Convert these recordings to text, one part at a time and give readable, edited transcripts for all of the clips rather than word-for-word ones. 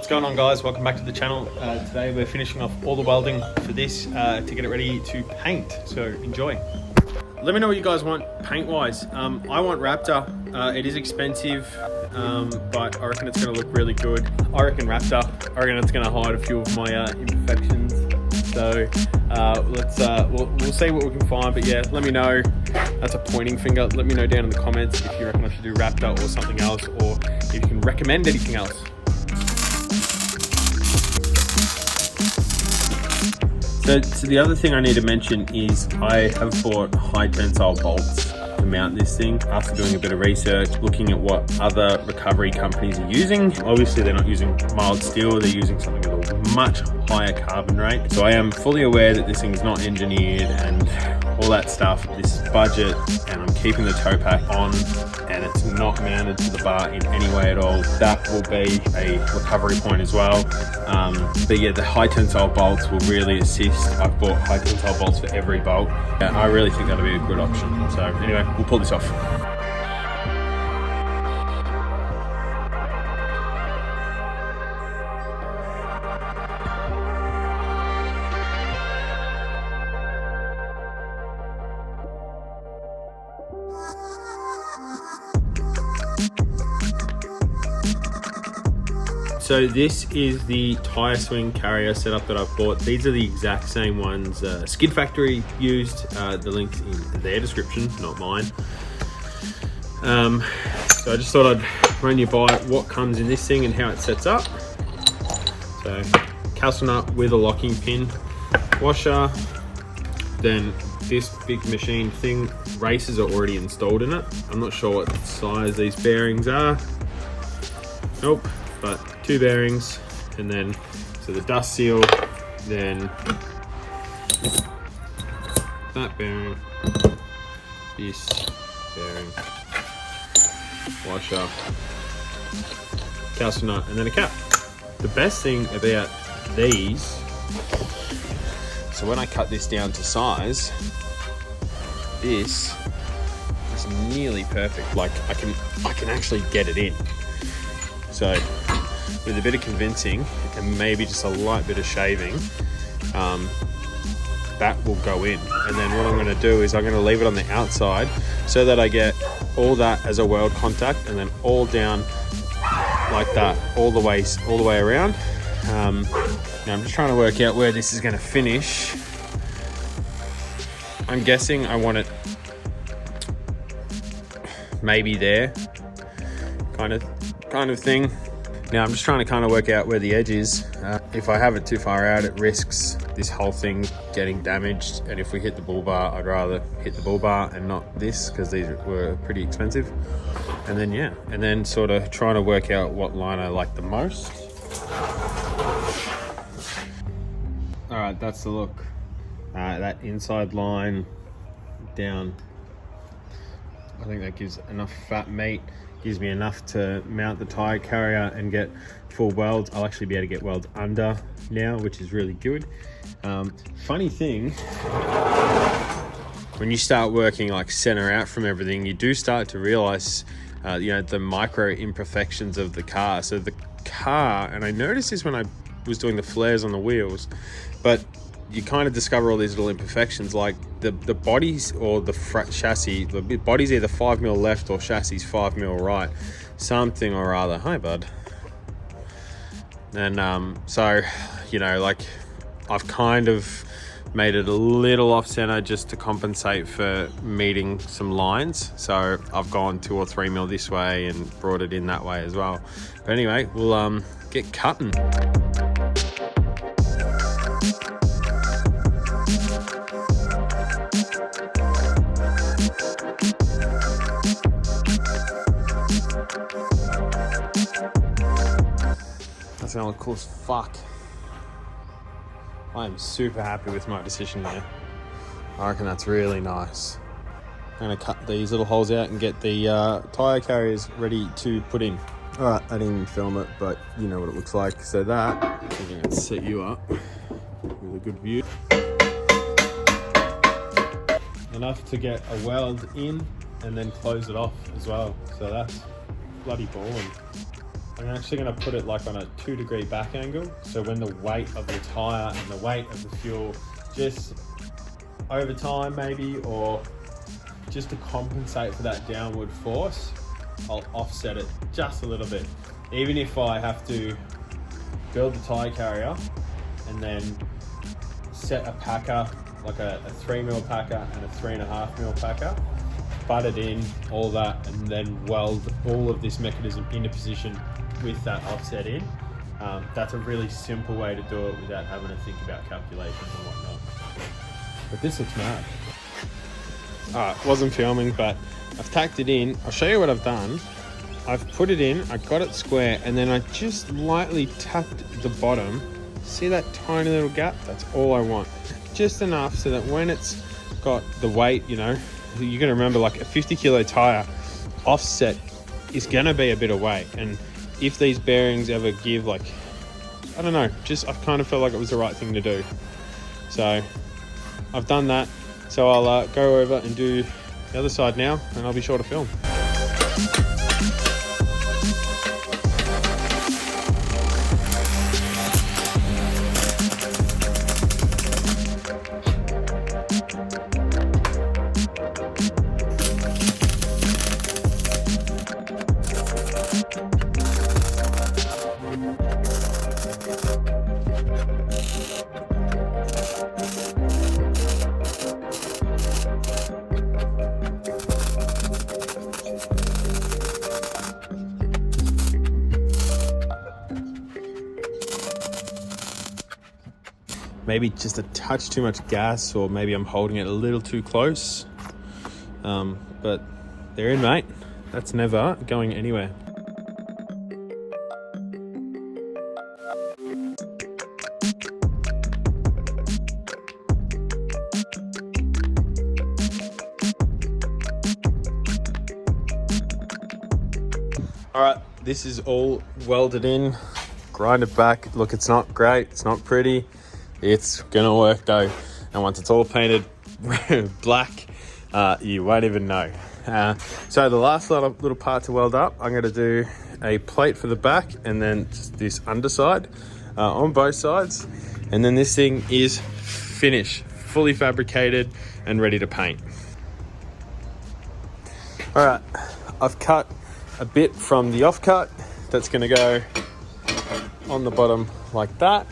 What's going on, guys? Welcome back to the channel. Today we're finishing off all the welding for this to get it ready to paint, so enjoy. Let me know what you guys want paint wise. I want Raptor. It is expensive, but I reckon it's going to look really good. I reckon Raptor. I reckon it's going to hide a few of my imperfections. So we'll see what we can find. But yeah, let me know. That's a pointing finger. Let me know down in the comments if you reckon I should do Raptor or something else, or if you can recommend anything else. So the other thing I need to mention is I have bought high tensile bolts to mount this thing after doing a bit of research, looking at what other recovery companies are using. Obviously they're not using mild steel, they're using something with a much higher carbon rate. So I am fully aware that this thing is not engineered and all that stuff. This is budget, and I'm keeping the toe pack on, and it's not mounted to the bar in any way at all. That will be a recovery point as well. But yeah, the high tensile bolts will really assist. I've bought high tensile bolts for every bolt. I really think that'll be a good option. So anyway, we'll pull this off. So this is the tyre swing carrier setup that I've bought. These are the exact same ones Skid Factory used. The link's in their description, not mine. So I just thought I'd run you by what comes in this thing and how it sets up. So castle nut with a locking pin, washer, then this big machine thing. Races are already installed in it. I'm not sure what size these bearings are. Nope. But 2 bearings, and then so the dust seal, then that bearing, this bearing, washer, castle nut, and then a cap. The best thing about these, so when I cut this down to size, this is nearly perfect. Like I can actually get it in. So with a bit of convincing and maybe just a light bit of shaving, that will go in. And then what I'm going to do is I'm going to leave it on the outside so that I get all that as a weld contact, and then all down like that all the way around. Now I'm just trying to work out where this is going to finish. I'm guessing I want it maybe there, kind of thing. Now I'm just trying to kind of work out where the edge is. If I have it too far out, it risks this whole thing getting damaged. And if we hit the bull bar, I'd rather hit the bull bar and not this, because these were pretty expensive. And then yeah, and then sort of trying to work out what line I like the most. All right, that's the look. That inside line down, I think that gives enough fat meat. Gives me enough to mount the tyre carrier and get full welds. I'll actually be able to get welds under now, which is really good. Funny thing, when you start working like center out from everything, you do start to realize the micro imperfections of the car. So the car, and I noticed this when I was doing the flares on the wheels, but you kind of discover all these little imperfections, like the bodies or the chassis. The body's either 5mm left or chassis 5mm right, something or other. Hi, bud. And so like I've kind of made it a little off center just to compensate for meeting some lines. So I've gone 2 or 3mm this way and brought it in that way as well. But anyway, we'll get cutting. That's gonna look cool as fuck. I am super happy with my decision there. I reckon that's really nice. I'm gonna cut these little holes out and get the tyre carriers ready to put in. All right, I didn't even film it, but you know what it looks like. So that, I think I'm gonna set you up with a good view. Enough to get a weld in and then close it off as well. So that's bloody balling. I'm actually going to put it like on a 2-degree back angle. So when the weight of the tyre and the weight of the fuel, just over time maybe, or just to compensate for that downward force, I'll offset it just a little bit. Even if I have to build the tyre carrier and then set a packer, like a 3mm packer and a 3.5mm packer, butt it in, all that, and then weld all of this mechanism into position with that offset in. That's a really simple way to do it without having to think about calculations and whatnot. But this looks mad. Wasn't filming, but I've tacked it in. I'll show you what I've done. I've put it in, I got it square, and then I just lightly tapped the bottom. See that tiny little gap? That's all I want. Just enough so that when it's got the weight, you know, you're gonna remember like a 50 kilo tire offset is gonna be a bit of weight. And if these bearings ever give, like, I don't know, just I kind of felt like it was the right thing to do. So I've done that. So I'll go over and do the other side now, and I'll be sure to film. Maybe just a touch too much gas, or maybe I'm holding it a little too close. But they're in, mate. That's never going anywhere. All right, this is all welded in, grinded back. Look, it's not great, it's not pretty. It's gonna work though, and once it's all painted black, you won't even know. So the last little part to weld up, I'm gonna do a plate for the back and then just this underside on both sides, and then this thing is finished, fully fabricated and ready to paint. All right, I've cut a bit from the offcut that's gonna go on the bottom like that.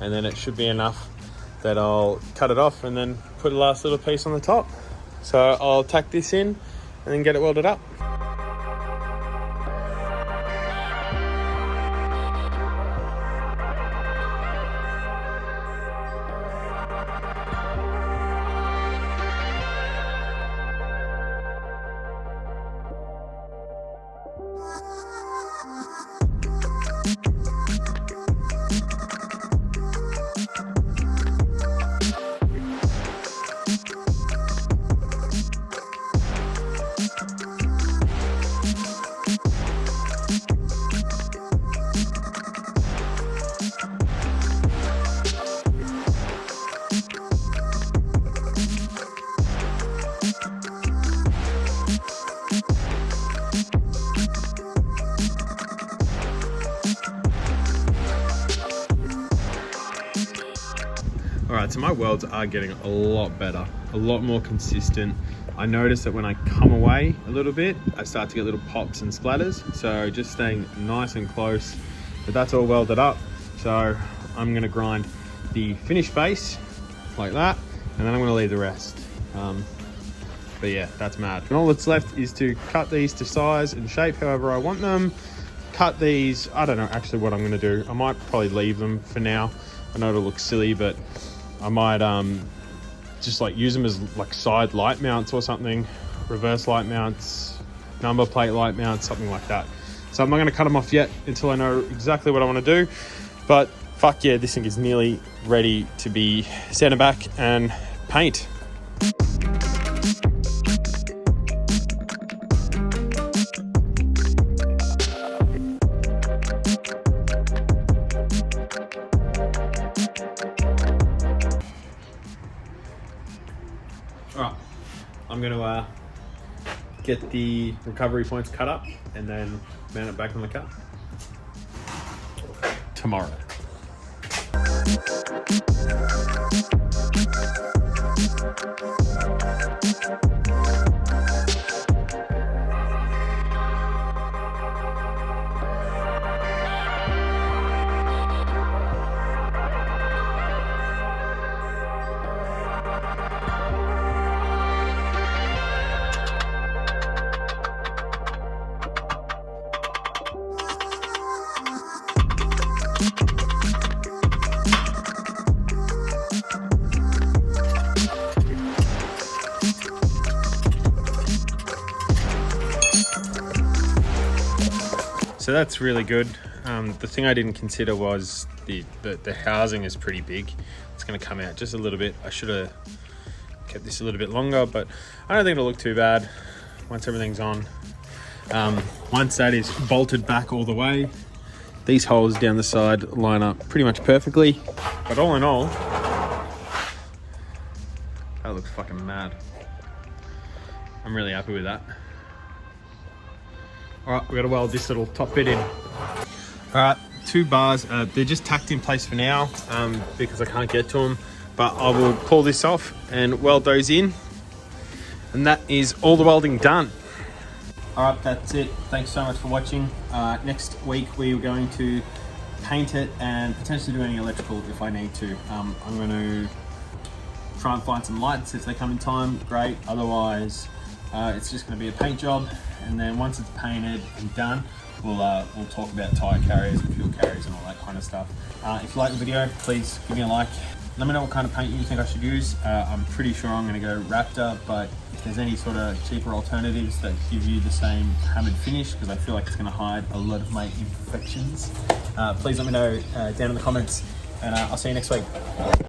And then it should be enough that I'll cut it off and then put a last little piece on the top. So I'll tack this in and then get it welded up. All right, so my welds are getting a lot better, a lot more consistent. I notice that when I come away a little bit, I start to get little pops and splatters. So just staying nice and close, but that's all welded up. So I'm gonna grind the finished face like that, and then I'm gonna leave the rest. But yeah, that's mad. And all that's left is to cut these to size and shape however I want them. Cut these, I don't know actually what I'm gonna do. I might probably leave them for now. I know it'll look silly, but I might just like use them as like side light mounts or something, reverse light mounts, number plate light mounts, something like that. So I'm not going to cut them off yet until I know exactly what I want to do. But fuck yeah, this thing is nearly ready to be sent back and paint. Alright, I'm going to get the recovery points cut up and then mount it back on the car tomorrow. So that's really good. The thing I didn't consider was the housing is pretty big. It's going to come out just a little bit. I should have kept this a little bit longer, but I don't think it'll look too bad once everything's on. Once that is bolted back all the way, these holes down the side line up pretty much perfectly. But all in all, that looks fucking mad. I'm really happy with that. All right, we've got to weld this little top bit in. All right, 2 bars. They're just tacked in place for now because I can't get to them. But I will pull this off and weld those in. And that is all the welding done. All right, that's it. Thanks so much for watching. Next week, we're going to paint it and potentially do any electrical if I need to. I'm going to try and find some lights if they come in time. Great. Otherwise, it's just going to be a paint job. And then once it's painted and done, we'll talk about tyre carriers and fuel carriers and all that kind of stuff. If you like the video, please give me a like. Let me know what kind of paint you think I should use. I'm pretty sure I'm going to go Raptor, but if there's any sort of cheaper alternatives that give you the same hammered finish, because I feel like it's going to hide a lot of my imperfections, please let me know down in the comments, and I'll see you next week.